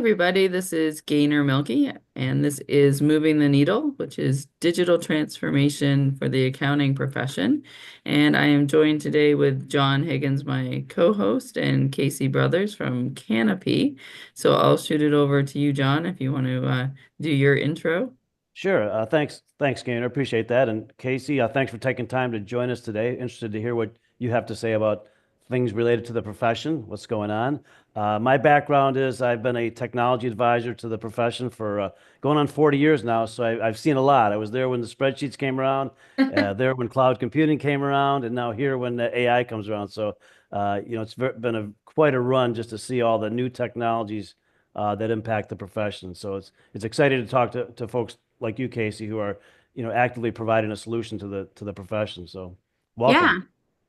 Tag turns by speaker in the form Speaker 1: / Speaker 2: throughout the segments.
Speaker 1: everybody. This is Gaynor Meilke, and this is Moving the Needle, which is digital transformation for the accounting profession. And I am joined today with John Higgins, my co-host, and Casey Brothers from Canopy. So I'll shoot it over to you, John, if you want to do your intro.
Speaker 2: Sure. Thanks, Gaynor. Appreciate that. And Casey, thanks for taking time to join us today. Interested to hear what you have to say about things related to the profession, what's going on. My background is I've been a technology advisor to the profession for going on 40 years now, so I've seen a lot. I was there when the spreadsheets came around, there when cloud computing came around, and now here when the AI comes around. So, it's been quite a run just to see all the new technologies that impact the profession. So it's exciting to talk to folks like you, Casey, who are, actively providing a solution to the profession. So welcome.
Speaker 3: Yeah,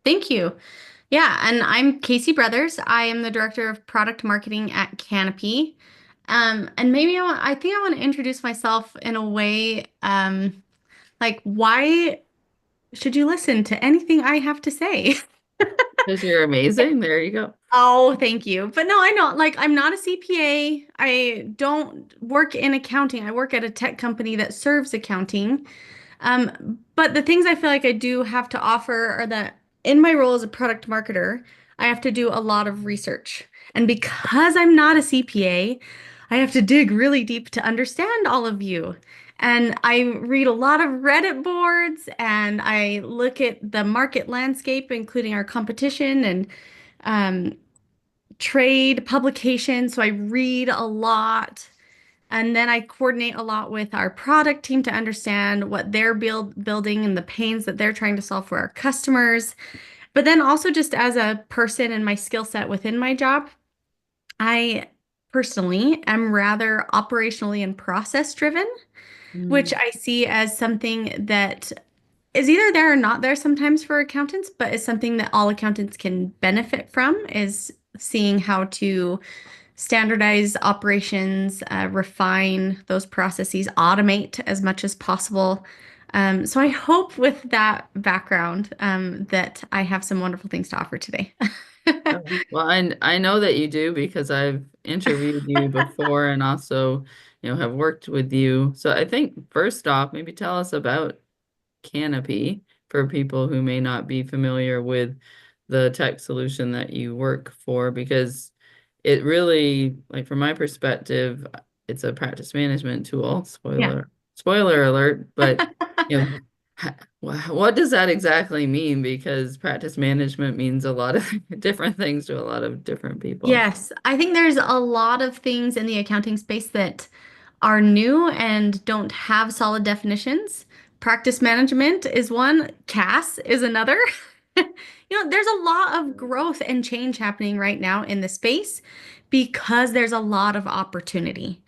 Speaker 3: thank you. Yeah, and I'm Casey Brothers. I am the director of product marketing at Canopy. And maybe I think I want to introduce myself in a way, like why should you listen to anything I have to say?
Speaker 1: Because you're amazing. There you go.
Speaker 3: Oh, thank you. But no, I know, like, I'm not a CPA. I don't work in accounting. I work at a tech company that serves accounting. But the things I feel like I do have to offer are that in my role as a product marketer, I have to do a lot of research. And because I'm not a CPA, I have to dig really deep to understand all of you. And I read a lot of Reddit boards and I look at the market landscape, including our competition and um, trade publications. So I read a lot. And then I coordinate a lot with our product team to understand what they're building and the pains that they're trying to solve for our customers. But then also just as a person and my skill set within my job, I personally am rather operationally and process driven, which
Speaker 1: Mm.
Speaker 3: I see as something that is either there or not there sometimes for accountants, but is something that all accountants can benefit from is seeing how to standardize operations, refine those processes, automate as much as possible. So I hope with that background, that I have some wonderful things to offer today.
Speaker 1: Well, I know that you do because I've interviewed you before and also, have worked with you. So I think first off, maybe tell us about Canopy for people who may not be familiar with the tech solution that you work for, because it really, like from my perspective, it's a practice management tool.
Speaker 3: Yeah.
Speaker 1: Spoiler alert, but you know, what does that exactly mean? Because practice management means a lot of different things to a lot of different people.
Speaker 3: Yes, I think there's a lot of things in the accounting space that are new and don't have solid definitions. Practice management is one, CAS is another. There's a lot of growth and change happening right now in the space because there's a lot of opportunity.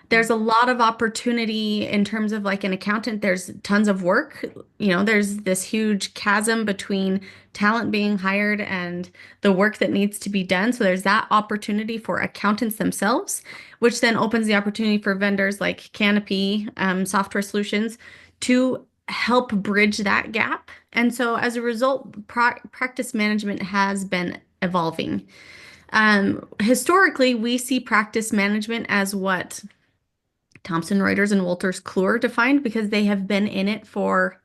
Speaker 3: There's a lot of opportunity in terms of like an accountant, there's tons of work. There's this huge chasm between talent being hired and the work that needs to be done. So there's that opportunity for accountants themselves, which then opens the opportunity for vendors like Canopy, software solutions to help bridge that gap. And so as a result, practice management has been evolving. Historically, we see practice management as what Thomson Reuters and Wolters Kluwer defined because they have been in it for,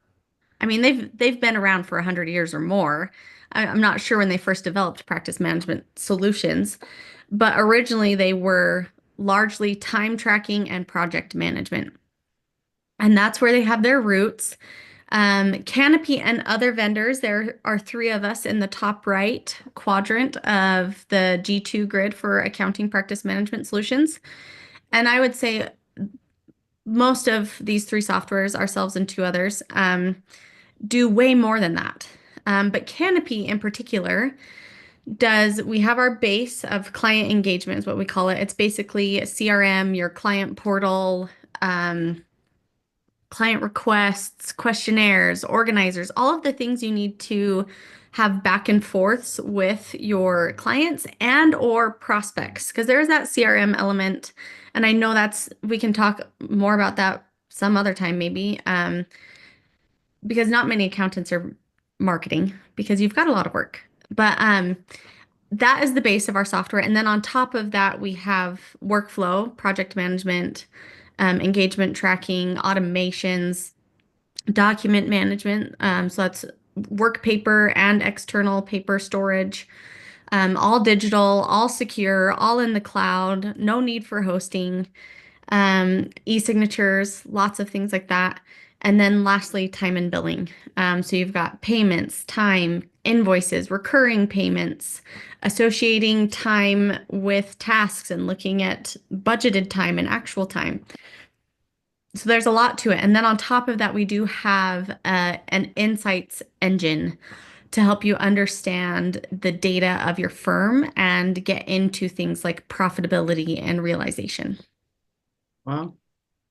Speaker 3: I mean, they've been around for 100 years or more. I'm not sure when they first developed practice management solutions, but originally they were largely time tracking and project management. And that's where they have their roots. Canopy and other vendors, there are three of us in the top right quadrant of the G2 grid for accounting practice management solutions. And I would say most of these three softwares, ourselves and two others, do way more than that. But Canopy in particular we have our base of client engagement is what we call it. It's basically a CRM, your client portal, client requests, questionnaires, organizers, all of the things you need to have back and forths with your clients and or prospects because there's that CRM element. And I know we can talk more about that some other time maybe, because not many accountants are marketing because you've got a lot of work. But that is the base of our software. And then on top of that, we have workflow, project management, engagement tracking, automations, document management. So that's work paper and external paper storage, all digital, all secure, all in the cloud, no need for hosting, e-signatures, lots of things like that. And then lastly, time and billing. So you've got payments, time, invoices, recurring payments, associating time with tasks and looking at budgeted time and actual time. So there's a lot to it. And then on top of that, we do have an insights engine to help you understand the data of your firm and get into things like profitability and realization.
Speaker 1: Wow.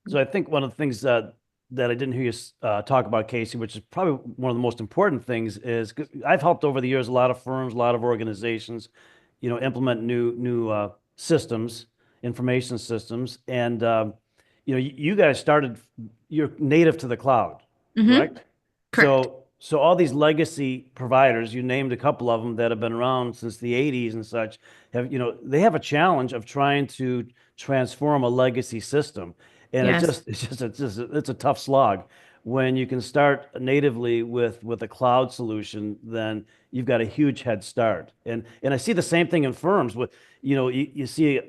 Speaker 2: So I think one of the things that I didn't hear you talk about, Casey, which is probably one of the most important things, is 'cause I've helped over the years a lot of firms, a lot of organizations, implement new systems, information systems, and you guys started. You're native to the cloud,
Speaker 3: Hmm.
Speaker 2: correct?
Speaker 3: Correct.
Speaker 2: So all these legacy providers, you named a couple of them that have been around since the 80s and such, they have a challenge of trying to transform a legacy system. And
Speaker 3: Yes.
Speaker 2: it's a tough slog. When you can start natively with a cloud solution, then you've got a huge head start. And I see the same thing in firms with, you see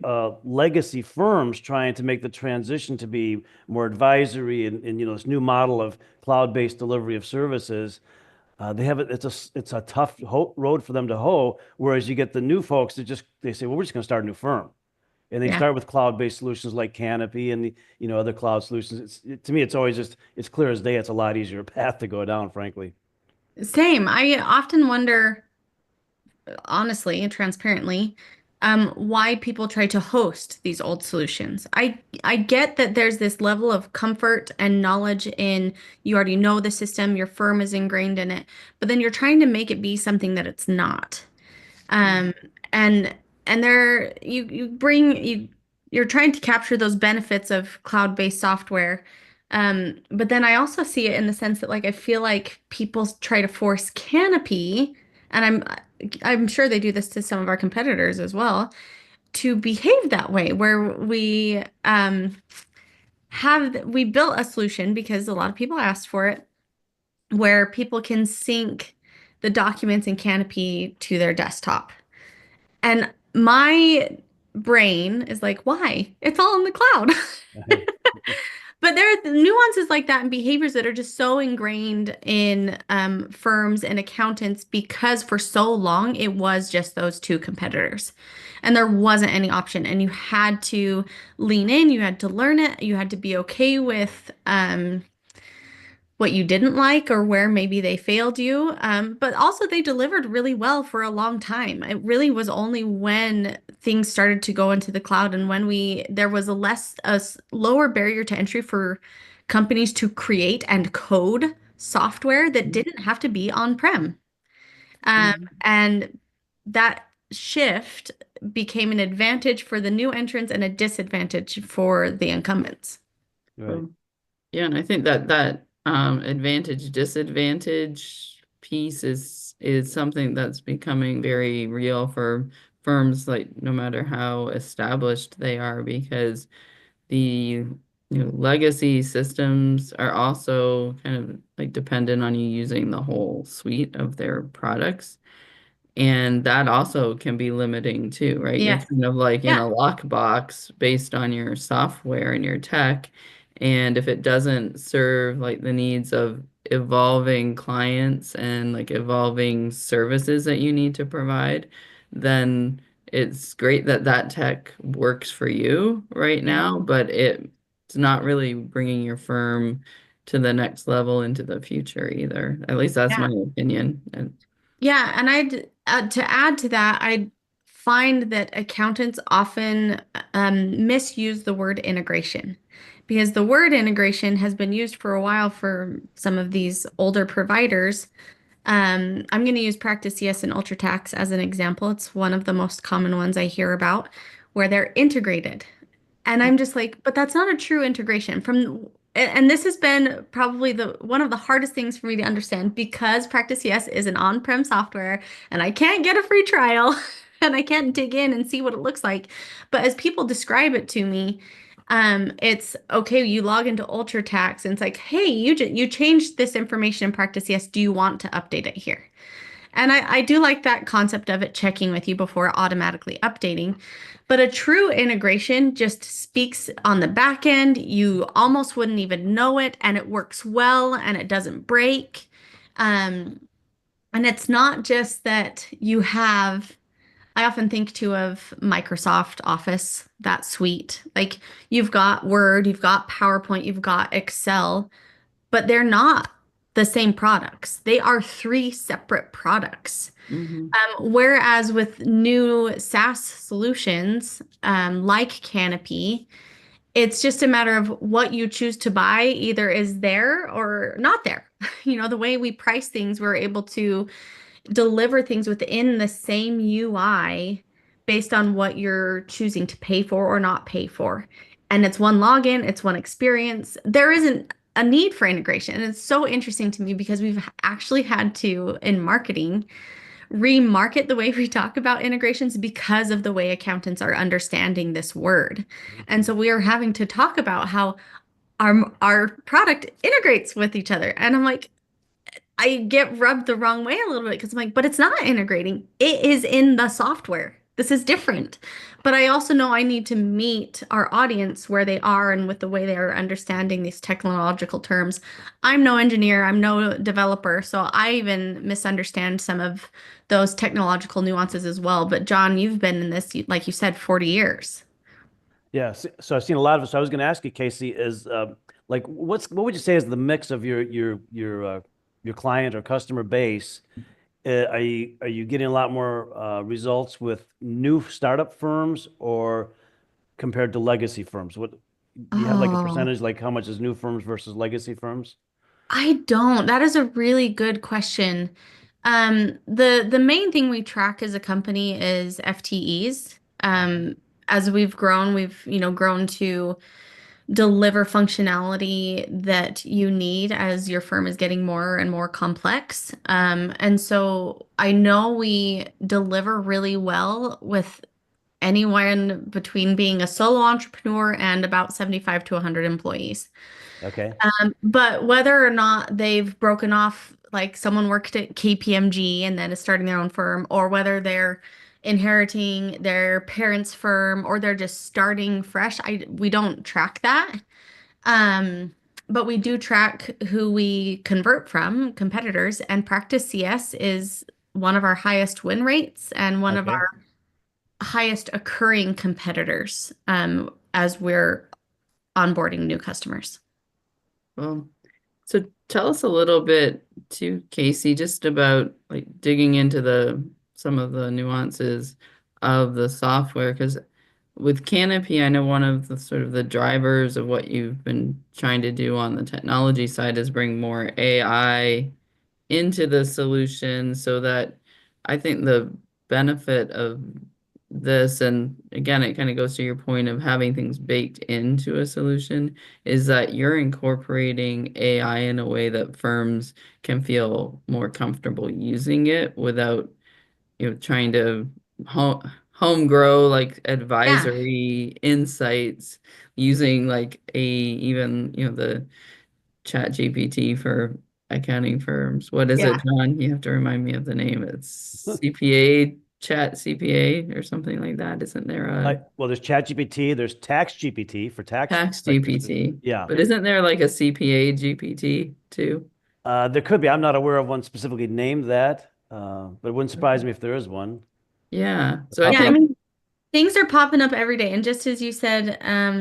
Speaker 2: legacy firms trying to make the transition to be more advisory and this new model of cloud-based delivery of services. They have it. It's a tough road for them to hoe. Whereas you get the new folks that they say, well, we're just going to start a new firm, and they
Speaker 3: Yeah.
Speaker 2: start with cloud-based solutions like Canopy and the other cloud solutions. To me, it's always just it's clear as day. It's a lot easier path to go down, frankly.
Speaker 3: Same. I often wonder, honestly and transparently, why people try to host these old solutions. I get that there's this level of comfort and knowledge in you already know the system, your firm is ingrained in it, but then you're trying to make it be something that it's not. Um, and there you're trying to capture those benefits of cloud-based software. But then I also see it in the sense that like I feel like people try to force Canopy, and I'm sure they do this to some of our competitors as well, to behave that way, where we built a solution because a lot of people asked for it, where people can sync the documents in Canopy to their desktop. And my brain is like, why? It's all in the cloud. But there are nuances like that and behaviors that are just so ingrained in firms and accountants because for so long it was just those two competitors. And there wasn't any option. And you had to lean in, you had to learn it, you had to be okay with what you didn't like or where maybe they failed you. But also they delivered really well for a long time. It really was only when things started to go into the cloud and when there was a lower barrier to entry for companies to create and code software that didn't have to be on-prem. And that shift became an advantage for the new entrants and a disadvantage for the incumbents.
Speaker 2: Right.
Speaker 1: Mhm. Yeah, and I think that advantage disadvantage piece is something that's becoming very real for firms, like no matter how established they are, because the legacy systems are also kind of like dependent on you using the whole suite of their products. And that also can be limiting too, right? You're
Speaker 3: Yes.
Speaker 1: kind of like in
Speaker 3: Yeah.
Speaker 1: a lockbox based on your software and your tech. And if it doesn't serve like the needs of evolving clients and like evolving services that you need to provide, then it's great that that tech works for you right
Speaker 3: Yeah.
Speaker 1: now, but it's not really bringing your firm to the next level into the future either. At least that's my
Speaker 3: Yeah.
Speaker 1: opinion. And
Speaker 3: Yeah, and to add to that, I find that accountants often misuse the word integration because the word integration has been used for a while for some of these older providers. I'm going to use Practice Yes and UltraTax as an example. It's one of the most common ones I hear about where they're integrated. And I'm just like, but that's not a true integration and this has been probably the one of the hardest things for me to understand because Practice Yes is an on-prem software and I can't get a free trial. and I can't dig in and see what it looks like. But as people describe it to me, it's okay. You log into UltraTax and it's like, hey, you changed this information in practice. Yes, do you want to update it here? And I do like that concept of it checking with you before automatically updating. But a true integration just speaks on the back end. You almost wouldn't even know it, and it works well and it doesn't break. Um, and it's not just that you have, I often think too of Microsoft Office, that suite. Like you've got Word, you've got PowerPoint, you've got Excel, but they're not the same products. They are three separate products.
Speaker 1: Hmm.
Speaker 3: Whereas with new SaaS solutions, like Canopy, it's just a matter of what you choose to buy either is there or not there. The way we price things, we're able to deliver things within the same UI based on what you're choosing to pay for or not pay for. And it's one login, it's one experience. There isn't a need for integration. And it's so interesting to me because we've actually had to, in marketing, remarket the way we talk about integrations because of the way accountants are understanding this word. And so we are having to talk about how our product integrates with each other. And I'm like, I get rubbed the wrong way a little bit because I'm like, but it's not integrating. It is in the software. This is different. But I also know I need to meet our audience where they are and with the way they are understanding these technological terms. I'm no engineer, I'm no developer, so I even misunderstand some of those technological nuances as well. But John, you've been in this, like you said, 40 years.
Speaker 2: Yeah, so I've seen a lot of it. So I was going to ask you, Casey, is like what would you say is the mix of your client or customer base? Are you getting a lot more results with new startup firms or compared to legacy firms? What do you have like a
Speaker 3: Oh,
Speaker 2: percentage, like how much is new firms versus legacy firms?
Speaker 3: I don't. That is a really good question. The main thing we track as a company is FTEs. As we've grown, we've, grown to deliver functionality that you need as your firm is getting more and more complex. And so I know we deliver really well with anyone between being a solo entrepreneur and about 75 to 100 employees.
Speaker 2: Okay.
Speaker 3: But whether or not they've broken off, like someone worked at KPMG and then is starting their own firm, or whether they're inheriting their parents' firm or they're just starting fresh, we don't track that. Um, but we do track who we convert from competitors, and Practice CS is one of our highest win rates and one of
Speaker 2: Okay.
Speaker 3: our highest occurring competitors, as we're onboarding new customers.
Speaker 1: Well, so tell us a little bit too, Casey, just about like digging into the some of the nuances of the software. Because with Canopy, I know one of the sort of the drivers of what you've been trying to do on the technology side is bring more AI into the solution so that I think the benefit of this, and again, it kind of goes to your point of having things baked into a solution, is that you're incorporating AI in a way that firms can feel more comfortable using it without, trying to home grow like
Speaker 3: Yeah.
Speaker 1: advisory insights using like even, the chat GPT for accounting firms. What is it,
Speaker 3: Yeah.
Speaker 1: John? You have to remind me of the name. It's CPA, chat CPA or something like that. Isn't there a
Speaker 2: Like, well, there's ChatGPT, there's Tax GPT for tax
Speaker 1: tax
Speaker 2: practitioners.
Speaker 1: GPT?
Speaker 2: Yeah.
Speaker 1: But isn't there like a CPA GPT too?
Speaker 2: There could be. I'm not aware of one specifically named that, but it wouldn't surprise me if there is one.
Speaker 1: Yeah.
Speaker 2: The
Speaker 1: So I
Speaker 2: top
Speaker 3: Yeah,
Speaker 2: of
Speaker 3: I
Speaker 2: my,
Speaker 3: mean, things are popping up every day. And just as you said,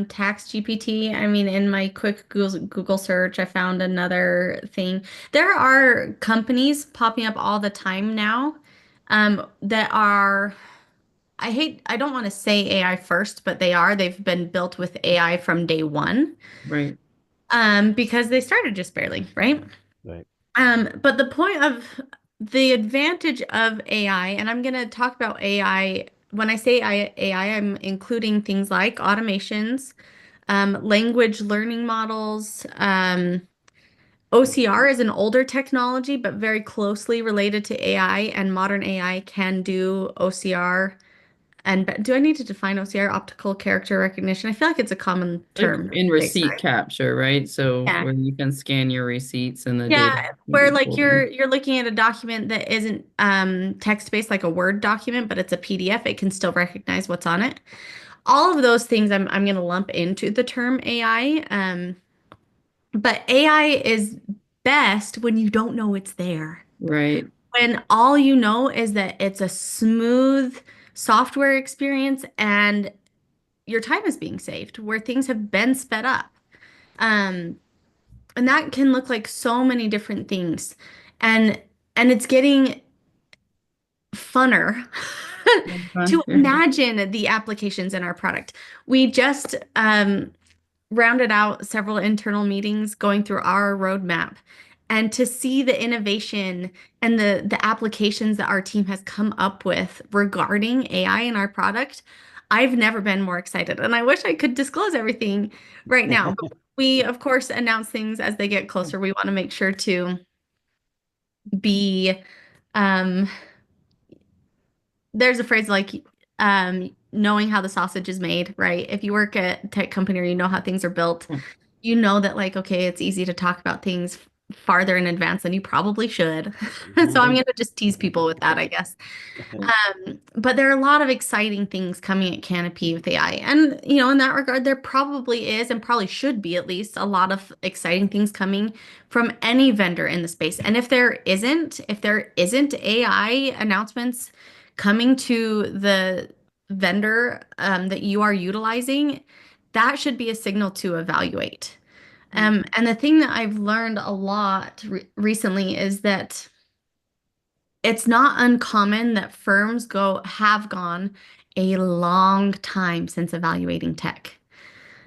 Speaker 3: tax GPT, I mean, in my quick Google search, I found another thing. There are companies popping up all the time now, that are, I don't want to say AI first, but they are. They've been built with AI from day one,
Speaker 1: right.
Speaker 3: because they started just barely, right?
Speaker 2: right.
Speaker 3: But the point of the advantage of AI, and I'm going to talk about AI. When I say AI, I'm including things like automations, language learning models. OCR is an older technology, but very closely related to AI, and modern AI can do OCR. And do I need to define OCR, optical character recognition? I feel like it's a common
Speaker 1: Like
Speaker 3: term in
Speaker 1: in
Speaker 3: the space,
Speaker 1: receipt
Speaker 3: right?
Speaker 1: capture, right? So
Speaker 3: Yeah.
Speaker 1: where you can scan your receipts and the data
Speaker 3: Yeah,
Speaker 1: can
Speaker 3: where
Speaker 1: be
Speaker 3: like
Speaker 1: pulled in.
Speaker 3: you're looking at a document that isn't text-based like a Word document, but it's a PDF, it can still recognize what's on it. All of those things I'm going to lump into the term AI. But AI is best when you don't know it's there.
Speaker 1: Right.
Speaker 3: When all you know is that it's a smooth software experience and your time is being saved, where things have been sped up. Um, and that can look like so many different things. And and it's getting funner to imagine the applications in our product. We just rounded out several internal meetings going through our roadmap and to see the innovation and the applications that our team has come up with regarding AI in our product, I've never been more excited. And I wish I could disclose everything right now. But we, of course, announce things as they get closer. We want to make sure to be um, there's a phrase like knowing how the sausage is made, right? If you work at a tech company or you know how things are built, you know that like, okay, it's easy to talk about things farther in advance than you probably should. So I'm
Speaker 2: Mhm.
Speaker 3: gonna just tease people with that, I guess. But there are a lot of exciting things coming at Canopy with AI. And, in that regard, there probably is and probably should be at least a lot of exciting things coming from any vendor in the space. And if there isn't AI announcements coming to the vendor that you are utilizing, that should be a signal to evaluate. And the thing that I've learned a lot recently is that it's not uncommon that firms have gone a long time since evaluating tech.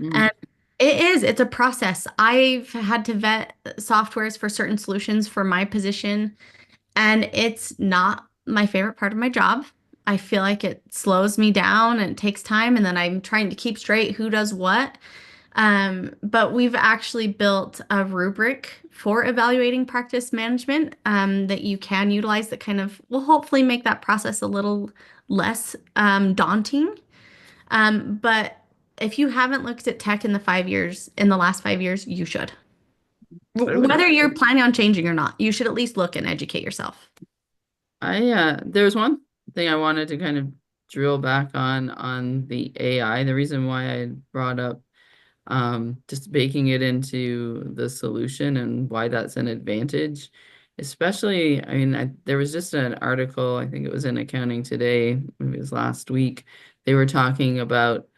Speaker 1: Mm,
Speaker 3: And it's a process. I've had to vet softwares for certain solutions for my position, and it's not my favorite part of my job. I feel like it slows me down and it takes time, and then I'm trying to keep straight who does what. But we've actually built a rubric for evaluating practice management that you can utilize that kind of will hopefully make that process a little less daunting. But if you haven't looked at tech in the last 5 years, you should.
Speaker 1: I would,
Speaker 3: Whether you're planning on changing or not, you should at least look and educate yourself.
Speaker 1: there's one thing I wanted to kind of drill back on the AI. The reason why I brought up just baking it into the solution and why that's an advantage. Especially, I mean, there was just an article, I think it was in Accounting Today, maybe it was last week. They were talking about,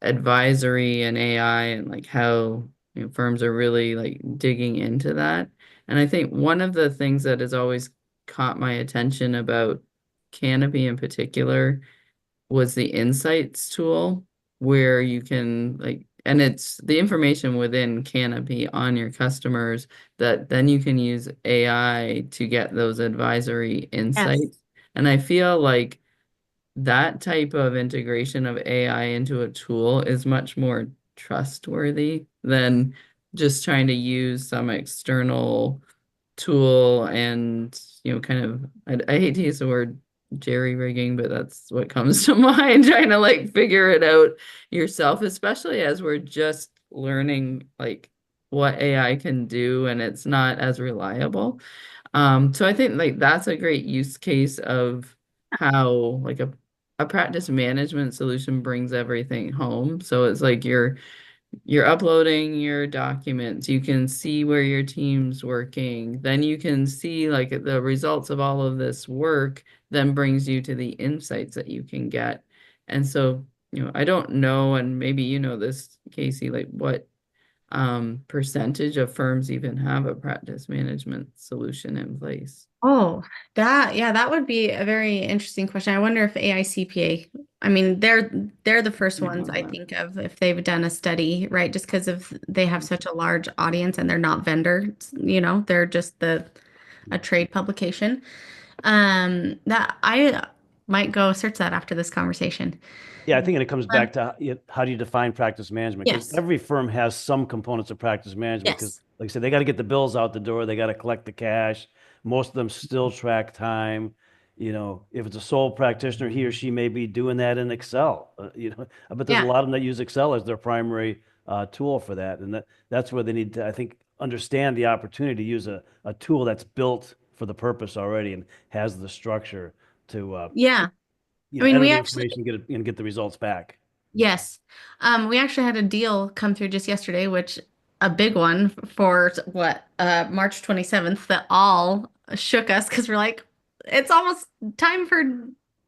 Speaker 1: advisory and AI and like how, firms are really like digging into that. And I think one of the things that has always caught my attention about Canopy in particular was the insights tool where you can like and it's the information within Canopy on your customers that then you can use AI to get those advisory
Speaker 3: Yes.
Speaker 1: insights. And I feel like that type of integration of AI into a tool is much more trustworthy than just trying to use some external tool and kind of I hate to use the word jerry rigging, but that's what comes to mind, trying to like figure it out yourself, especially as we're just learning like what AI can do and it's not as reliable. So I think like that's a great use case of how like a practice management solution brings everything home. So it's like you're uploading your documents. You can see where your team's working. Then you can see like the results of all of this work then brings you to the insights that you can get. And so, I don't know, and maybe you know this, Casey, like what percentage of firms even have a practice management solution in place.
Speaker 3: Oh, that would be a very interesting question. I wonder if AICPA, I mean, they're the first
Speaker 1: Might
Speaker 3: ones
Speaker 1: know
Speaker 3: I
Speaker 1: that.
Speaker 3: think of if they've done a study, right? Just because of they have such a large audience and they're not vendors, they're just a trade publication. That I might go search that after this conversation.
Speaker 2: Yeah, I think it comes
Speaker 3: Um,
Speaker 2: back to how do you define practice management? Because
Speaker 3: yes,
Speaker 2: every firm has some components of practice management. Because,
Speaker 3: yes.
Speaker 2: like I said, they got to get the bills out the door, they got to collect the cash. Most of them still track time. if it's a sole practitioner, he or she may be doing that in Excel. But there's a
Speaker 3: Yeah.
Speaker 2: lot of them that use Excel as their primary tool for that, and that's where they need to, I think, understand the opportunity to use a tool that's built for the purpose already and has the structure to
Speaker 3: Yeah. I mean,
Speaker 2: enter
Speaker 3: we
Speaker 2: the
Speaker 3: actually,
Speaker 2: information, and get the results back.
Speaker 3: yes. We actually had a deal come through just yesterday, which a big one for what, March 27th that all shook us because we're like, it's almost time for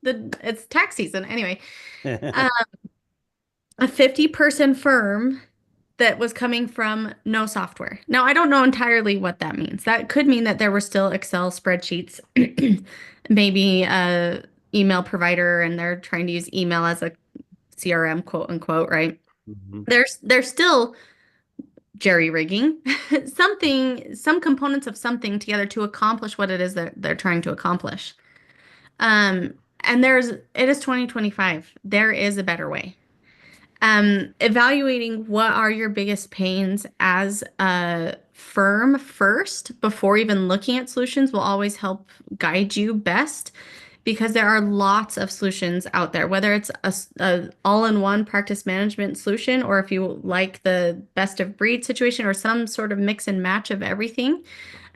Speaker 3: it's tax season. Anyway, uh, a 50-person firm that was coming from no software. Now, I don't know entirely what that means. That could mean that there were still Excel spreadsheets, maybe a email provider, and they're trying to use email as a CRM, quote unquote, right?
Speaker 2: Mhm.
Speaker 3: There's still jerry-rigging some components of something together to accomplish what it is that they're trying to accomplish. Um, and it is 2025. There is a better way. Evaluating what are your biggest pains as a firm first before even looking at solutions will always help guide you best because there are lots of solutions out there, whether it's a all-in-one practice management solution or if you like the best of breed situation or some sort of mix and match of everything.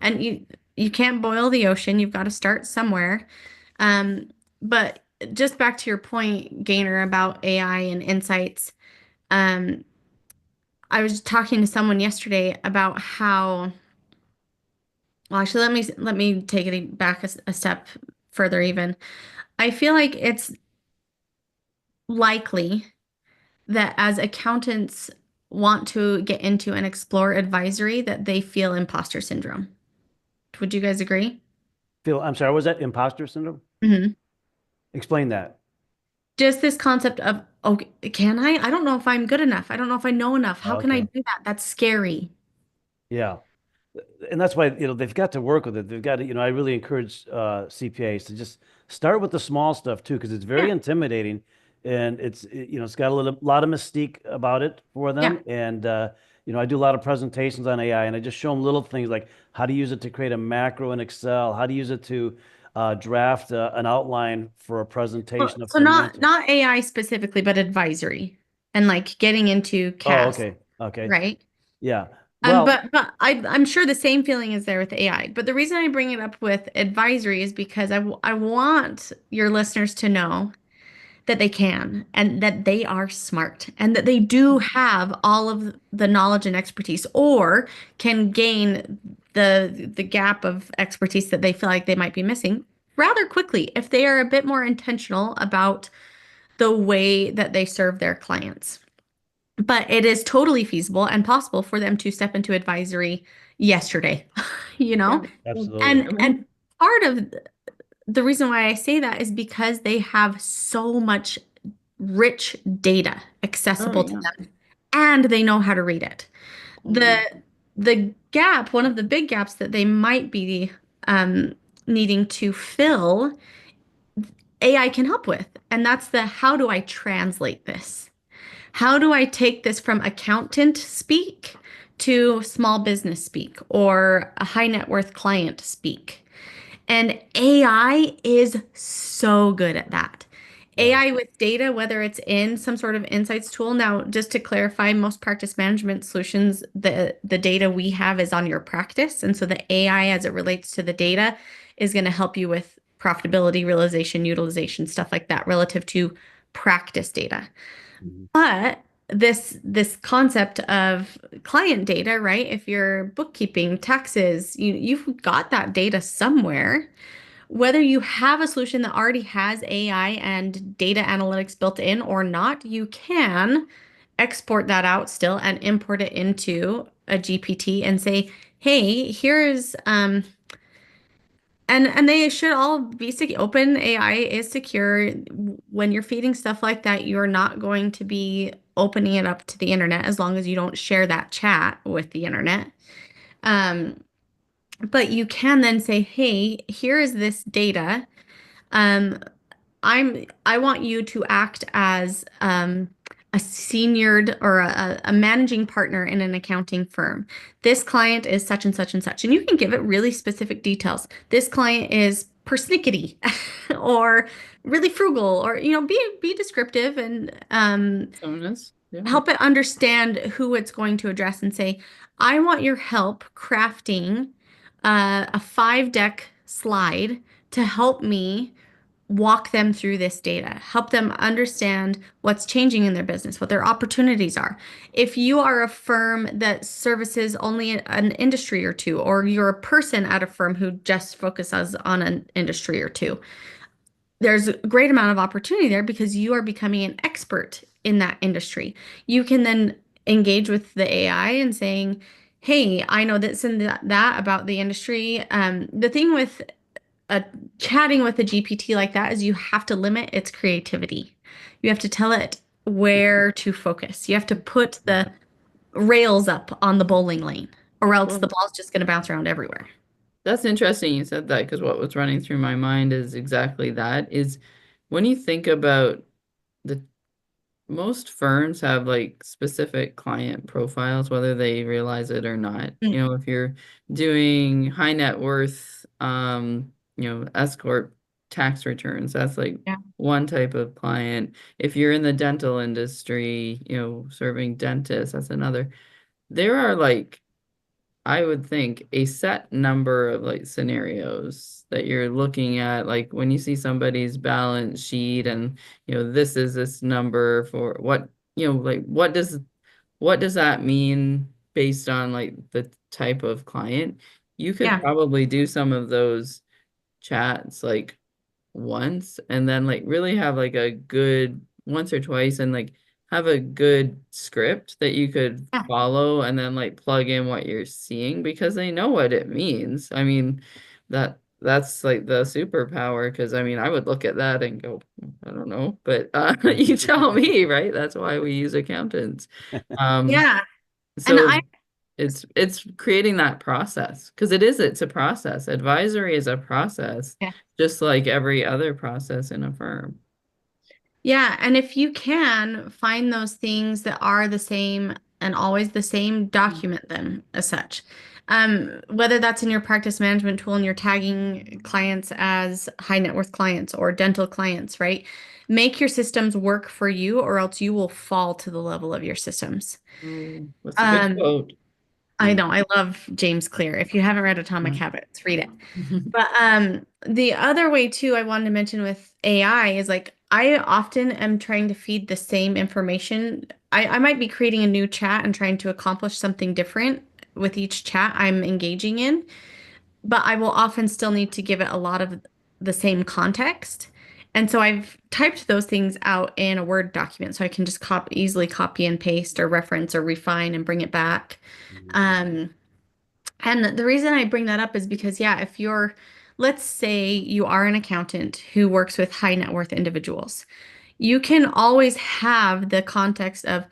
Speaker 3: And you can't boil the ocean. You've got to start somewhere. Um, but just back to your point, Gaynor, about AI and insights. Um, I was talking to someone yesterday about how, well, actually, let me take it back a step further even. I feel like it's likely that as accountants want to get into and explore advisory, that they feel imposter syndrome. Would you guys agree?
Speaker 2: I'm sorry, was that imposter syndrome?
Speaker 3: Hmm.
Speaker 2: Explain that.
Speaker 3: Just this concept of, oh, can I? I don't know if I'm good enough. I don't know if I know enough. How can I
Speaker 2: Okay.
Speaker 3: do that? That's scary.
Speaker 2: Yeah. And that's why, they've got to work with it. They've got to, I really encourage CPAs to just start with the small stuff too, because it's very
Speaker 3: Yeah,
Speaker 2: intimidating and it's got a lot of mystique about it for
Speaker 3: yeah.
Speaker 2: them. And, I do a lot of presentations on AI and I just show them little things like how to use it to create a macro in Excel, how to use it to draft an outline for a
Speaker 3: Well,
Speaker 2: presentation of
Speaker 3: so not
Speaker 2: financials.
Speaker 3: not AI specifically, but advisory and like getting into
Speaker 2: Oh,
Speaker 3: CAS,
Speaker 2: okay. Okay.
Speaker 3: right?
Speaker 2: Yeah. Well,
Speaker 3: But I'm sure the same feeling is there with AI. But the reason I bring it up with advisory is because I want your listeners to know that they can and that they are smart and that they do have all of the knowledge and expertise or can gain the gap of expertise that they feel like they might be missing rather quickly if they are a bit more intentional about the way that they serve their clients. But it is totally feasible and possible for them to step into advisory yesterday, you know?
Speaker 1: Yeah.
Speaker 2: absolutely.
Speaker 1: I
Speaker 3: And
Speaker 1: mean,
Speaker 3: part of the reason why I say that is because they have so much rich data
Speaker 1: oh
Speaker 3: accessible to
Speaker 1: yeah.
Speaker 3: them and they know how to read it.
Speaker 1: Oh
Speaker 3: The
Speaker 1: yeah.
Speaker 3: the gap, one of the big gaps that they might be um, needing to fill, AI can help with, and that's the how do I translate this? How do I take this from accountant speak to small business speak or a high net worth client speak? And AI is so good at that.
Speaker 2: Yeah.
Speaker 3: AI with data, whether it's in some sort of insights tool. Now, just to clarify, most practice management solutions, the data we have is on your practice. And so the AI as it relates to the data is going to help you with profitability, realization, utilization, stuff like that relative to practice data.
Speaker 2: Mhm.
Speaker 3: But this concept of client data, right? If you're bookkeeping, taxes, you've got that data somewhere. Whether you have a solution that already has AI and data analytics built in or not, you can export that out still and import it into a GPT and say, "Hey, here's and they should all be open. AI is secure. When you're feeding stuff like that, you're not going to be opening it up to the internet as long as you don't share that chat with the internet. Um, but you can then say, hey, here is this data. Um, I want you to act as a seniored or a managing partner in an accounting firm. This client is such and such and such, and you can give it really specific details. This client is persnickety or really frugal, or be descriptive and
Speaker 1: Someone yeah.
Speaker 3: help it understand who it's going to address and say, I want your help crafting a 5 deck slide to help me walk them through this data, help them understand what's changing in their business, what their opportunities are. If you are a firm that services only an industry or two, or you're a person at a firm who just focuses on an industry or two, there's a great amount of opportunity there because you are becoming an expert in that industry. You can then engage with the AI and saying, hey, I know this and that about the industry. The thing with chatting with a GPT like that is you have to limit its creativity. You have to tell it where to focus. You have to put the rails up on the bowling lane, or else the
Speaker 1: Well,
Speaker 3: ball's just going to bounce around everywhere.
Speaker 1: that's interesting you said that because what was running through my mind is exactly that is when you think about the most firms have like specific client profiles, whether they realize it or not.
Speaker 3: Mm,
Speaker 1: If you're doing high net worth, S corp tax returns, that's like
Speaker 3: yeah.
Speaker 1: one type of client. If you're in the dental industry, serving dentists, that's another. There are like I would think a set number of like scenarios that you're looking at, like when you see somebody's balance sheet and this is this number for what, like what does that mean based on like the type of client? You could
Speaker 3: Yeah.
Speaker 1: probably do some of those chats like once and then like really have like a good once or twice and like have a good script that you could
Speaker 3: Yeah.
Speaker 1: follow and then like plug in what you're seeing because they know what it means. I mean, that's like the superpower because I mean, I would look at that and go, I don't know, but you tell me, right? That's why we use accountants. Um,
Speaker 3: Yeah. And
Speaker 1: so it's creating that process because it's a process. Advisory is a process,
Speaker 3: yeah.
Speaker 1: just like every other process in a firm.
Speaker 3: Yeah, and if you can find those things that are the same and always the same, document them as such. Whether that's in your practice management tool and you're tagging clients as high net worth clients or dental clients, right? Make your systems work for you, or else you will fall to the level of your systems.
Speaker 1: Oh, that's a good
Speaker 3: Um,
Speaker 1: quote.
Speaker 3: I know, I love James Clear. If you haven't read Atomic Habits, read it. But the other way too I wanted to mention with AI is like I often am trying to feed the same information. I might be creating a new chat and trying to accomplish something different with each chat I'm engaging in, but I will often still need to give it a lot of the same context. And so I've typed those things out in a Word document so I can just easily copy and paste or reference or refine and bring it back. Um, and the reason I bring that up is because, yeah, if let's say you are an accountant who works with high net worth individuals, you can always have the context of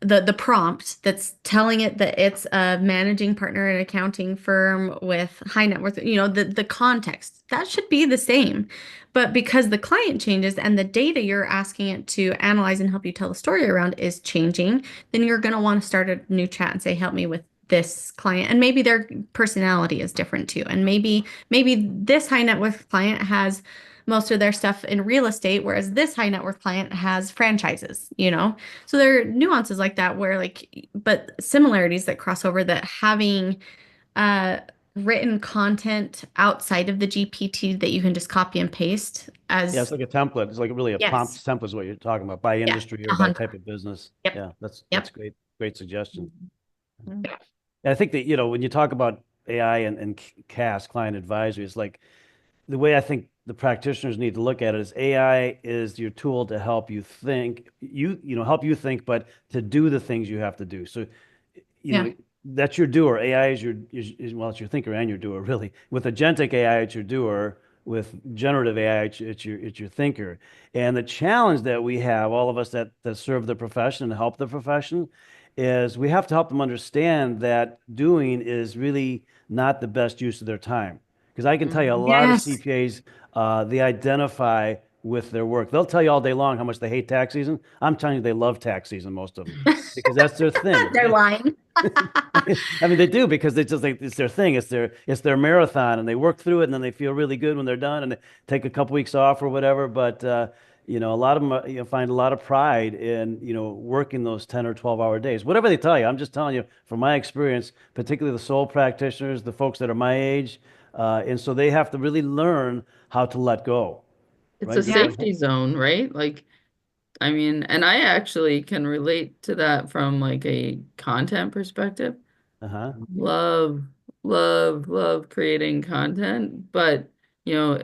Speaker 3: the prompt that's telling it that it's a managing partner at an accounting firm with high net worth, the context that should be the same. But because the client changes and the data you're asking it to analyze and help you tell the story around is changing, then you're going to want to start a new chat and say, help me with this client. And maybe their personality is different too. And maybe this high net worth client has most of their stuff in real estate, whereas this high net worth client has franchises. So there are nuances like that where but similarities that cross over, that having uh written content outside of the GPT that you can just copy and paste
Speaker 2: Yeah, it's
Speaker 3: as
Speaker 2: like a template. It's like really a prompt
Speaker 3: yes.
Speaker 2: template is what you're talking about by
Speaker 3: Yeah.
Speaker 2: industry or by
Speaker 3: 100.
Speaker 2: type of business.
Speaker 3: Yep.
Speaker 2: Yeah, that's
Speaker 3: Yep.
Speaker 2: great. Great suggestion.
Speaker 1: Mhm.
Speaker 2: And I think that, when you talk about AI and CAS, client advisory, it's like the way I think the practitioners need to look at it is AI is your tool to help you think, help you think, but to do the things you have to do. So, you
Speaker 3: Yeah.
Speaker 2: know, that's your doer. AI well, it's your thinker and your doer, really. With agentic AI, it's your doer. With generative AI, it's your thinker. And the challenge that we have, all of us that serve the profession and help the profession, is we have to help them understand that doing is really not the best use of their time. Because I can tell you a lot of
Speaker 3: Yes.
Speaker 2: CPAs, they identify with their work. They'll tell you all day long how much they hate tax season. I'm telling you, they love tax season, most of them, because that's their thing,
Speaker 3: They're
Speaker 2: right?
Speaker 3: lying.
Speaker 2: I mean, they do because it's just like it's their thing. It's their marathon, and they work through it, and then they feel really good when they're done, and they take a couple weeks off or whatever. But a lot of them find a lot of pride in working those 10 or 12-hour days. Whatever they tell you, I'm just telling you from my experience, particularly the sole practitioners, the folks that are my age, and so they have to really learn how to let go,
Speaker 1: It's
Speaker 2: right?
Speaker 1: a
Speaker 3: Yeah.
Speaker 1: safety zone, right? Like, I mean, and I actually can relate to that from like a content perspective.
Speaker 2: Uh-huh.
Speaker 1: Love, love creating content, but you know,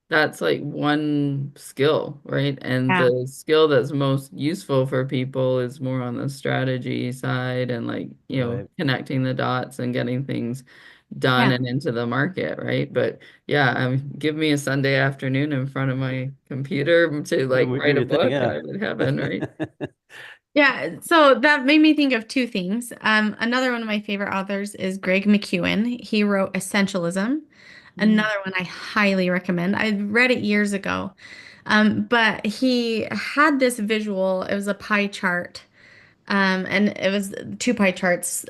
Speaker 1: that's like one skill, right? And
Speaker 3: Yeah.
Speaker 1: the skill that's most useful for people is more on the strategy side and like,
Speaker 2: Right.
Speaker 1: connecting the dots and getting things done
Speaker 3: Yeah.
Speaker 1: and into the market, right? But yeah, give me a Sunday afternoon in front of my computer to like
Speaker 2: And we do
Speaker 1: write a
Speaker 2: your thing,
Speaker 1: book,
Speaker 2: yeah.
Speaker 1: I would heaven, right?
Speaker 3: Yeah, so that made me think of two things. Another one of my favorite authors is Greg McEwen. He wrote Essentialism.
Speaker 1: Mhm.
Speaker 3: Another one I highly recommend. I read it years ago, but he had this visual. It was a pie chart, and it was two pie charts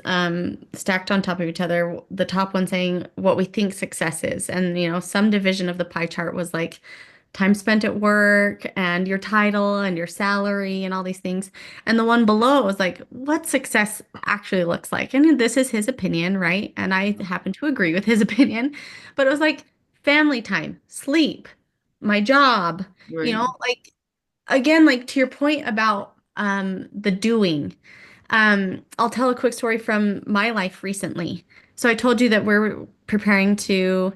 Speaker 3: stacked on top of each other. The top one saying what we think success is, and some division of the pie chart was like time spent at work and your title and your salary and all these things. And the one below was like what success actually looks like. And this is his opinion, right? And I happen to agree with his opinion, but it was like family time, sleep, my job,
Speaker 1: Right.
Speaker 3: like again, like to your point about the doing. I'll tell a quick story from my life recently. So I told you that we're preparing to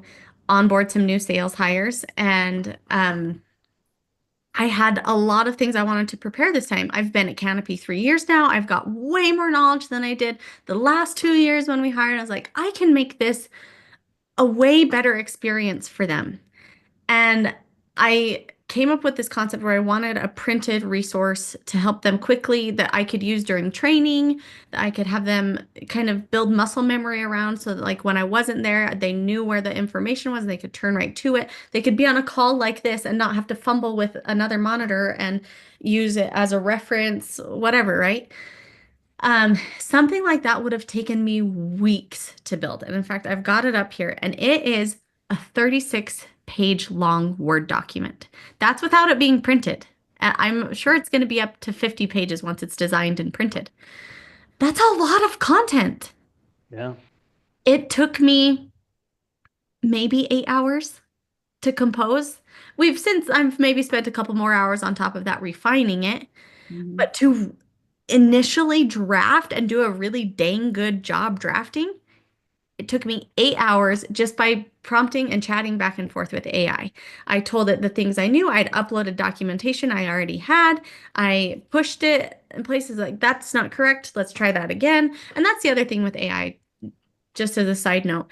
Speaker 3: onboard some new sales hires, and I had a lot of things I wanted to prepare this time. I've been at Canopy 3 years now. I've got way more knowledge than I did the last 2 years when we hired. I was like, I can make this a way better experience for them. And I came up with this concept where I wanted a printed resource to help them quickly that I could use during training, that I could have them kind of build muscle memory around so that like when I wasn't there, they knew where the information was and they could turn right to it. They could be on a call like this and not have to fumble with another monitor and use it as a reference, whatever, right? Something like that would have taken me weeks to build. And in fact, I've got it up here and it is a 36-page long Word document. That's without it being printed. I'm sure it's going to be up to 50 pages once it's designed and printed. That's a lot of content.
Speaker 2: Yeah.
Speaker 3: It took me maybe 8 hours to compose. I've maybe spent a couple more hours on top of that refining it,
Speaker 1: Mhm.
Speaker 3: but to initially draft and do a really dang good job drafting, it took me 8 hours just by prompting and chatting back and forth with AI. I told it the things I knew. I'd uploaded documentation I already had. I pushed it in places like, that's not correct. Let's try that again. And that's the other thing with AI, just as a side note,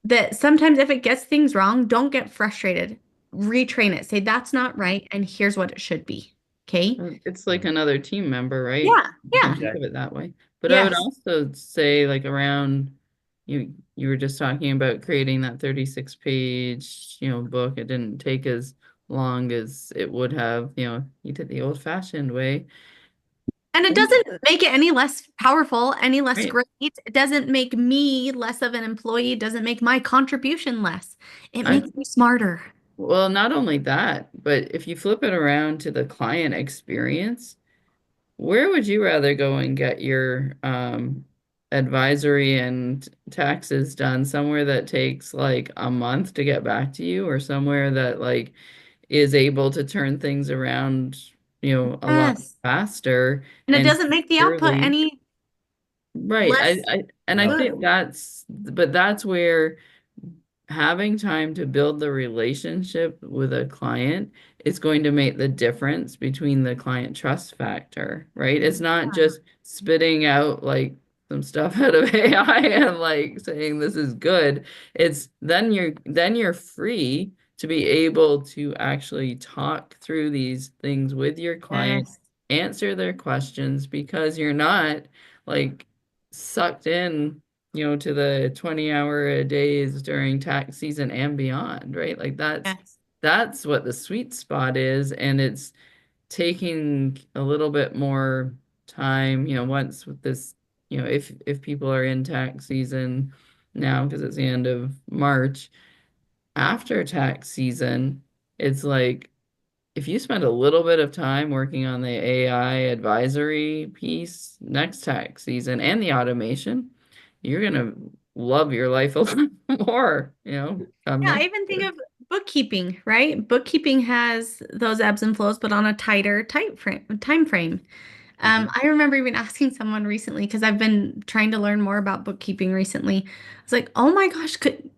Speaker 3: that sometimes if it gets things wrong, don't get frustrated. Retrain it. Say, that's not right. And here's what it should be. Okay.
Speaker 1: It's like another team member, right?
Speaker 3: Yeah.
Speaker 1: You can
Speaker 3: Yeah.
Speaker 1: think
Speaker 2: Okay.
Speaker 1: of it that way. But I would
Speaker 3: Yes.
Speaker 1: also say like around you were just talking about creating that 36 page, book. It didn't take as long as it would have, you did the old fashioned way.
Speaker 3: And it doesn't make it any less powerful, any less
Speaker 1: Right.
Speaker 3: great. It doesn't make me less of an employee. It doesn't make my contribution less. It
Speaker 1: I
Speaker 3: makes me smarter.
Speaker 1: Well, not only that, but if you flip it around to the client experience, where would you rather go and get your advisory and taxes done? Somewhere that takes like a month to get back to you, or somewhere that like is able to turn things around, a lot
Speaker 3: Yes.
Speaker 1: faster
Speaker 3: And it
Speaker 1: and
Speaker 3: doesn't make the output
Speaker 1: securely.
Speaker 3: any
Speaker 1: Right.
Speaker 3: less
Speaker 1: And I
Speaker 2: No.
Speaker 1: think
Speaker 3: good.
Speaker 1: that's where having time to build the relationship with a client is going to make the difference between the client trust factor, right? It's not just spitting out like some stuff out of AI and like saying this is good. It's then you're free to be able to actually talk through these things with your client,
Speaker 3: Yes.
Speaker 1: answer their questions because you're not like sucked in to the 20-hour days during tax season and beyond, right? Like that's
Speaker 3: Yes.
Speaker 1: that's what the sweet spot is, and it's taking a little bit more time, once with this, if people are in tax season now, because it's the end of March, after tax season, it's like if you spend a little bit of time working on the AI advisory piece next tax season and the automation, you're gonna love your life a lot more,
Speaker 3: Yeah, I
Speaker 1: next
Speaker 3: even think
Speaker 1: year.
Speaker 3: of bookkeeping, right? Bookkeeping has those ebbs and flows, but on a tighter time frame.
Speaker 2: Mhm.
Speaker 3: I remember even asking someone recently because I've been trying to learn more about bookkeeping recently. I was like, "Oh my gosh,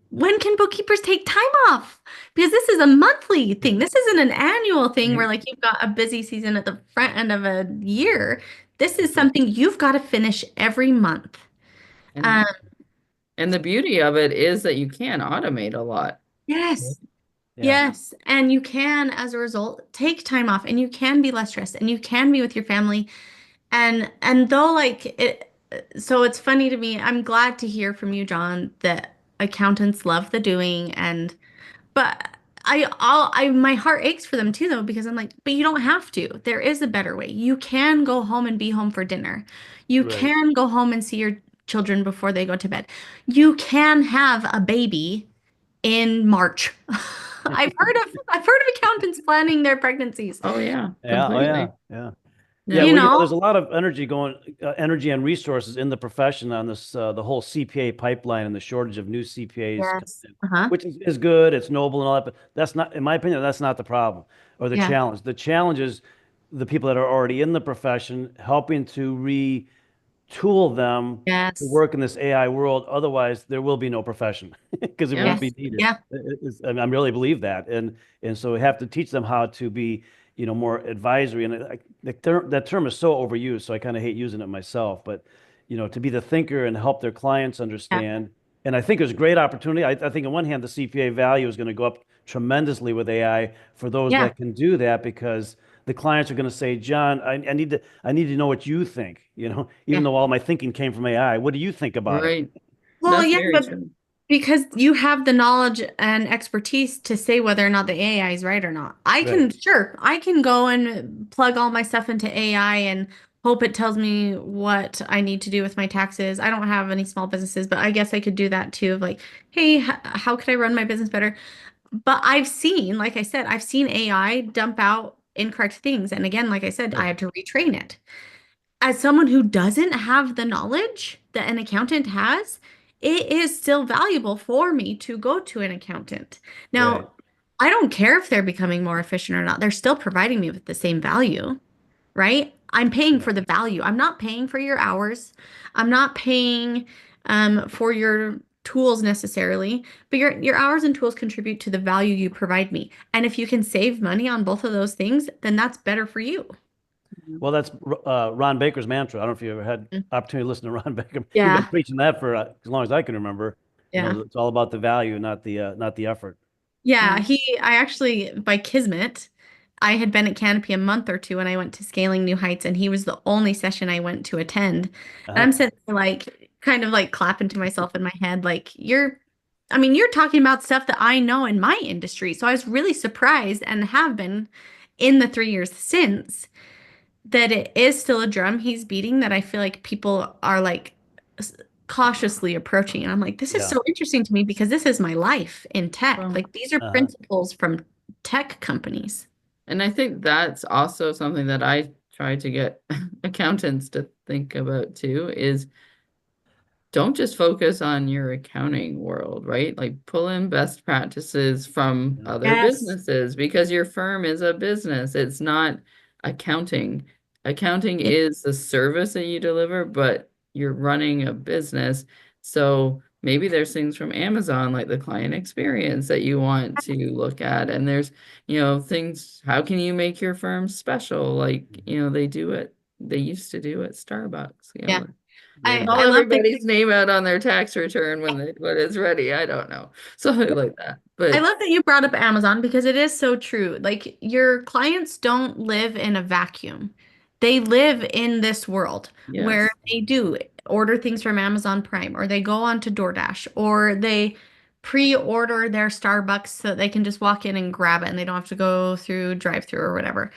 Speaker 3: when can bookkeepers take time off? Because this is a monthly thing. This isn't an annual thing where
Speaker 1: Right.
Speaker 3: like you've got a busy season at the front end of a year. This is
Speaker 2: Mhm.
Speaker 3: something you've got to finish every month." Um,
Speaker 1: And and the beauty of it is that you can automate a lot.
Speaker 3: yes.
Speaker 2: Yeah.
Speaker 3: Yes, and you can, as a result, take time off and you can be less stressed and you can be with your family. And though like it so it's funny to me, I'm glad to hear from you, John, that accountants love the doing and but I my heart aches for them too though, because I'm like, but you don't have to. There is a better way. You can go home and be home for dinner. You
Speaker 2: Right.
Speaker 3: can go home and see your children before they go to bed. You can have a baby in March. I've heard of accountants planning their pregnancies.
Speaker 1: Oh yeah,
Speaker 2: Yeah. Oh, yeah.
Speaker 1: completely.
Speaker 2: Yeah. Yeah,
Speaker 1: Yeah.
Speaker 3: You
Speaker 2: well,
Speaker 3: know,
Speaker 2: there's a lot of energy energy and resources in the profession on this, the whole CPA pipeline and the shortage of new CPAs,
Speaker 3: yes. Uh-huh.
Speaker 2: which is good. It's noble and all that, but that's not, in my opinion, that's not the problem or the
Speaker 3: Yeah.
Speaker 2: challenge. The challenge is the people that are already in the profession helping to retool them to
Speaker 3: Yes.
Speaker 2: work in this AI world. Otherwise, there will be no profession because it won't
Speaker 1: Yeah.
Speaker 2: be
Speaker 3: Yes.
Speaker 2: needed.
Speaker 3: Yeah.
Speaker 2: I really believe that, and so we have to teach them how to be, more advisory. And that term is so overused, so I kind of hate using it myself. But to be the thinker and help their clients
Speaker 3: Yeah.
Speaker 2: understand. And I think there's great opportunity. I think on one hand, the CPA value is going to go up tremendously with AI for those
Speaker 3: Yeah.
Speaker 2: that can do that because the clients are going to say, John, I need to know what you think, even
Speaker 3: Yeah.
Speaker 2: though all my thinking came from AI. What do you think about it?
Speaker 1: Right.
Speaker 3: Well,
Speaker 1: That's
Speaker 3: yeah,
Speaker 1: very
Speaker 3: but
Speaker 1: true.
Speaker 3: because you have the knowledge and expertise to say whether or not the AI is right or not.
Speaker 2: Right.
Speaker 3: Sure, I can go and plug all my stuff into AI and hope it tells me what I need to do with my taxes. I don't have any small businesses, but I guess I could do that too of like, hey, how could I run my business better? But I've seen, like I said, I've seen AI dump out incorrect things. And again, like I said, I
Speaker 2: Sure.
Speaker 3: had to retrain it. As someone who doesn't have the knowledge that an accountant has, it is still valuable for me to go to an accountant.
Speaker 2: Right.
Speaker 3: Now, I don't care if they're becoming more efficient or not. They're still providing me with the same value, right? I'm paying
Speaker 2: Yeah.
Speaker 3: for the value. I'm not paying for your hours. I'm not paying for your tools necessarily, but your hours and tools contribute to the value you provide me. And if you can save money on both of those things, then that's better for you.
Speaker 1: Mhm.
Speaker 2: Well, that's Ron Baker's mantra. I don't know if you ever had
Speaker 3: Mm.
Speaker 2: opportunity to listen to Ron Baker. He's been
Speaker 3: Yeah.
Speaker 2: preaching that for as long as I can remember.
Speaker 3: Yeah.
Speaker 2: It's all about the value, not the effort.
Speaker 3: Yeah,
Speaker 1: Yeah.
Speaker 3: I actually, by Kismet, I had been at Canopy a month or two and I went to Scaling New Heights, and he was the only session I went to attend. And
Speaker 2: Uh-huh.
Speaker 3: I'm sitting there like, kind of like clapping to myself in my head, like, I mean, you're talking about stuff that I know in my industry. So I was really surprised and have been in the 3 years since that it is still a drum he's beating that I feel like people are like s- cautiously approaching. And I'm like, this is
Speaker 2: Yeah.
Speaker 3: so interesting to me because this is my life in tech.
Speaker 1: Well,
Speaker 3: Like these are
Speaker 2: Uh-huh.
Speaker 3: principles from tech companies.
Speaker 1: and I think that's also something that I try to get accountants to think about too, is don't just focus on your accounting world, right? Like pull in best practices from
Speaker 2: Yeah.
Speaker 1: other
Speaker 3: Yes.
Speaker 1: businesses because your firm is a business. It's not accounting. Accounting
Speaker 3: Yeah.
Speaker 1: is the service that you deliver, but you're running a business. So maybe there's things from Amazon, like the client experience that you want to look at. And there's, things, how can you make your firm special? Like, they used to do at Starbucks,
Speaker 3: Yeah.
Speaker 2: There you
Speaker 3: I
Speaker 1: call
Speaker 2: go.
Speaker 3: love the
Speaker 1: everybody's name out on their tax return when it's ready. I don't know. Something like that.
Speaker 3: I
Speaker 1: But
Speaker 3: love that you brought up Amazon because it is so true. Like your clients don't live in a vacuum. They live in this world where
Speaker 1: yes.
Speaker 3: they do order things from Amazon Prime or they go on to DoorDash or they pre-order their Starbucks so that they can just walk in and grab it and they don't have to go through drive-through or whatever.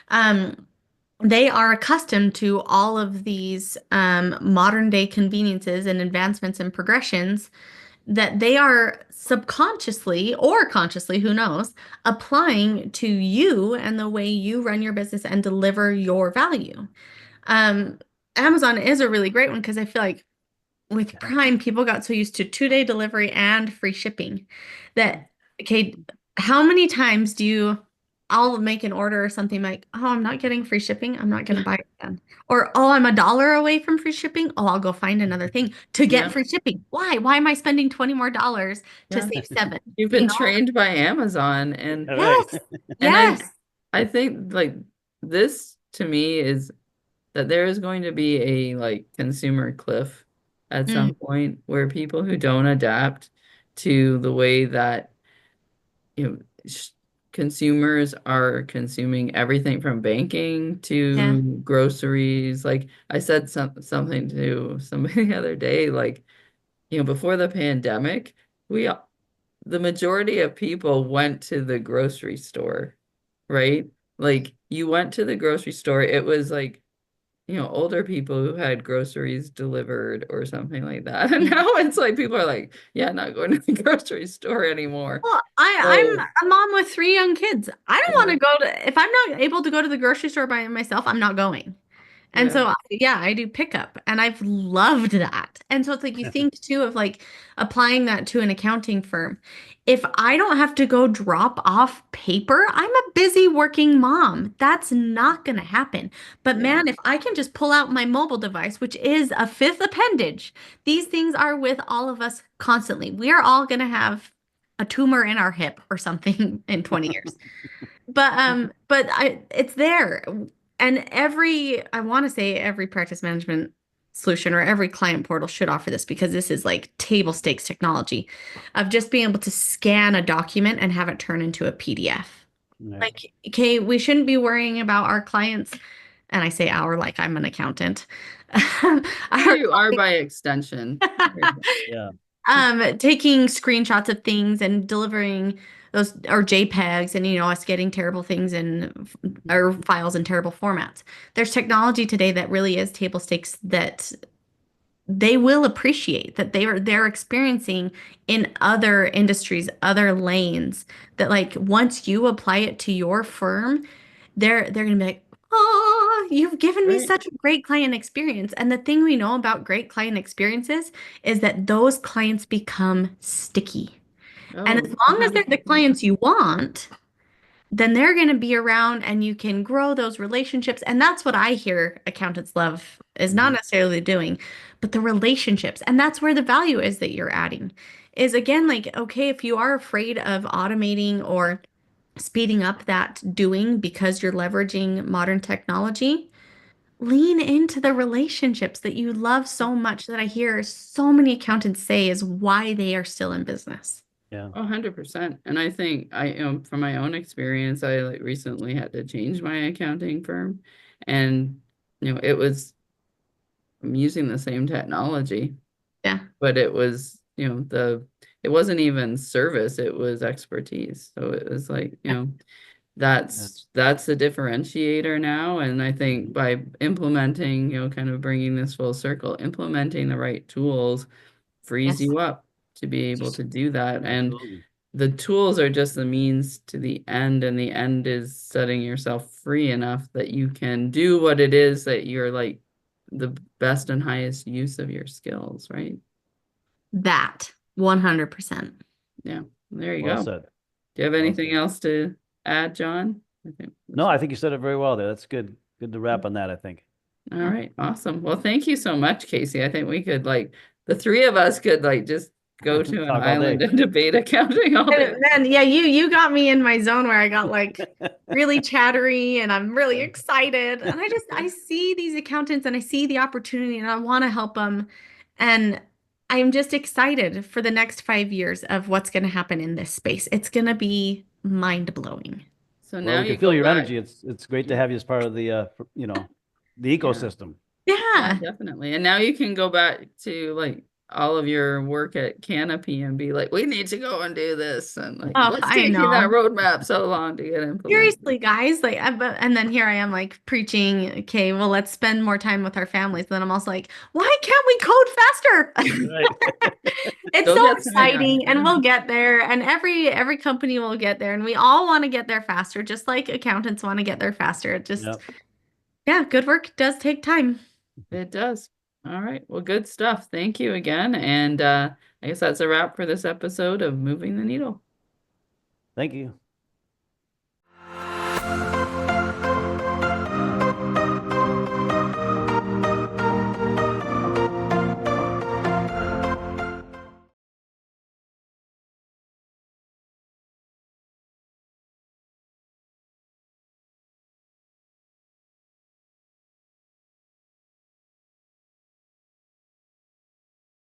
Speaker 3: Um, they are accustomed to all of these modern day conveniences and advancements and progressions that they are subconsciously or consciously, who knows, applying to you and the way you run your business and deliver your value. Um, Amazon is a really great one because I feel like with Prime, people got so used to 2-day delivery and free shipping that, okay, how many times do you, I'll make an order or something like, oh, I'm not getting free shipping. I'm not going to buy it then. Or, oh, I'm $1 away from free shipping. Oh, I'll go find another thing to get
Speaker 1: Yeah.
Speaker 3: free shipping. Why? Why am I spending 20 more dollars to
Speaker 1: Yeah.
Speaker 3: save 7?
Speaker 1: You've
Speaker 3: You
Speaker 1: been
Speaker 3: know?
Speaker 1: trained by Amazon, and
Speaker 2: All right.
Speaker 3: Yes.
Speaker 1: and I
Speaker 3: Yes.
Speaker 1: I think like this to me is that there is going to be a like consumer cliff at
Speaker 3: Mm,
Speaker 1: some point where people who don't adapt to the way that you know sh consumers are consuming everything from banking
Speaker 3: yeah.
Speaker 1: to groceries. Like I said something to somebody the other day, like before the pandemic, we the majority of people went to the grocery store, right? Like you went to the grocery store, it was like older people who had groceries delivered or something like that. And
Speaker 3: Yeah.
Speaker 1: now it's like people are like, yeah, not going to the grocery store anymore.
Speaker 3: Well, I'm
Speaker 1: So,
Speaker 3: a mom with 3 young kids. I don't want
Speaker 1: yeah,
Speaker 3: to go to, if I'm not able to go to the grocery store by myself, I'm not going. And
Speaker 1: yeah,
Speaker 3: so, yeah, I do pickup and I've loved that. And so it's like you think too of like applying that to an accounting firm. If I don't have to go drop off paper, I'm a busy working mom. That's not going to happen. But
Speaker 1: yeah,
Speaker 3: man, if I can just pull out my mobile device, which is a fifth appendage, these things are with all of us constantly. We are all going to have a tumor in our hip or something in 20 years. But it's there. And I want to say every practice management solution or every client portal should offer this because this is like table stakes technology of just being able to scan a document and have it turn into a PDF.
Speaker 2: Yeah.
Speaker 3: Like, okay, we shouldn't be worrying about our clients, and I say our like I'm an accountant.
Speaker 1: well,
Speaker 3: Our
Speaker 1: you are by extension. There you
Speaker 2: Yeah.
Speaker 3: taking screenshots of things and delivering those or JPEGs and us getting terrible things in or files in terrible formats. There's technology today that really is table stakes that they will appreciate that they're experiencing in other industries, other lanes that like once you apply it to your firm, they're gonna be like, oh, you've given me
Speaker 1: Right.
Speaker 3: such a great client experience. And the thing we know about great client experiences is that those clients become sticky. And as
Speaker 1: Oh,
Speaker 3: long as they're the
Speaker 1: 100%.
Speaker 3: clients you want, then they're going to be around and you can grow those relationships. And that's what I hear accountants love is not
Speaker 2: Mhm.
Speaker 3: necessarily doing, but the relationships. And that's where the value is that you're adding. Is again, like, okay, if you are afraid of automating or speeding up that doing because you're leveraging modern technology, lean into the relationships that you love so much that I hear so many accountants say is why they are still in business.
Speaker 2: Yeah.
Speaker 1: 100%. And I think from my own experience, I like recently had to change my accounting firm, and it was I'm using the same technology,
Speaker 3: Yeah.
Speaker 1: but it was it wasn't even service, it was expertise. So it was like that's
Speaker 2: That's
Speaker 1: that's the differentiator now. And I think
Speaker 2: mhm.
Speaker 1: by implementing, kind of bringing this full circle, implementing the right tools frees
Speaker 3: Yes.
Speaker 1: you up to be able to do that. And
Speaker 2: Absolutely.
Speaker 1: the tools are just the means to the end, and the end is setting yourself free enough that you can do what it is that you're like the best and highest use of your skills, right?
Speaker 3: That 100%.
Speaker 1: Yeah, there you
Speaker 2: Well
Speaker 1: go.
Speaker 2: said.
Speaker 1: Do you have
Speaker 2: Well
Speaker 1: anything
Speaker 2: said.
Speaker 1: else to add, John? I think
Speaker 2: No, I think you said it very well there. That's good. Good to wrap on that, I think.
Speaker 1: all right, awesome. Well, thank you so much, Casey. I think we could like the three of us could like just go to an
Speaker 2: Talk all
Speaker 1: island
Speaker 2: day.
Speaker 1: and debate accounting all day.
Speaker 3: And then yeah, you got me in my zone where I got like really chattery and I'm really excited. And I see these accountants and I see the opportunity and I want to help them. And I'm just excited for the next 5 years of what's going to happen in this space. It's going to be mind blowing.
Speaker 1: So
Speaker 2: Well,
Speaker 1: now
Speaker 2: we can
Speaker 1: you
Speaker 2: feel
Speaker 1: go
Speaker 2: your
Speaker 1: back.
Speaker 2: energy. It's great to have you as part of the the
Speaker 1: Yeah.
Speaker 2: ecosystem.
Speaker 1: Yeah,
Speaker 3: Yeah.
Speaker 1: definitely. And now you can go back to like all of your work at Canopy and be like, we need to go and do this. And like,
Speaker 3: Oh,
Speaker 1: what's
Speaker 3: I
Speaker 1: taking that
Speaker 3: know.
Speaker 1: roadmap so long to get implemented?
Speaker 3: Seriously, guys, like, and then here I am, like, preaching, okay, well, let's spend more time with our families. Then I'm also like, why can't we code faster?
Speaker 2: Right.
Speaker 3: It's
Speaker 1: Still
Speaker 3: so
Speaker 1: get tired.
Speaker 3: exciting, and we'll get there, and every company will get there, and we all want to get there faster, just like accountants want to get there faster. It just,
Speaker 2: Yep.
Speaker 3: yeah, good work does take time.
Speaker 1: It does. All right. Well, good stuff. Thank you again. And I guess that's a wrap for this episode of Moving the Needle.
Speaker 2: Thank you.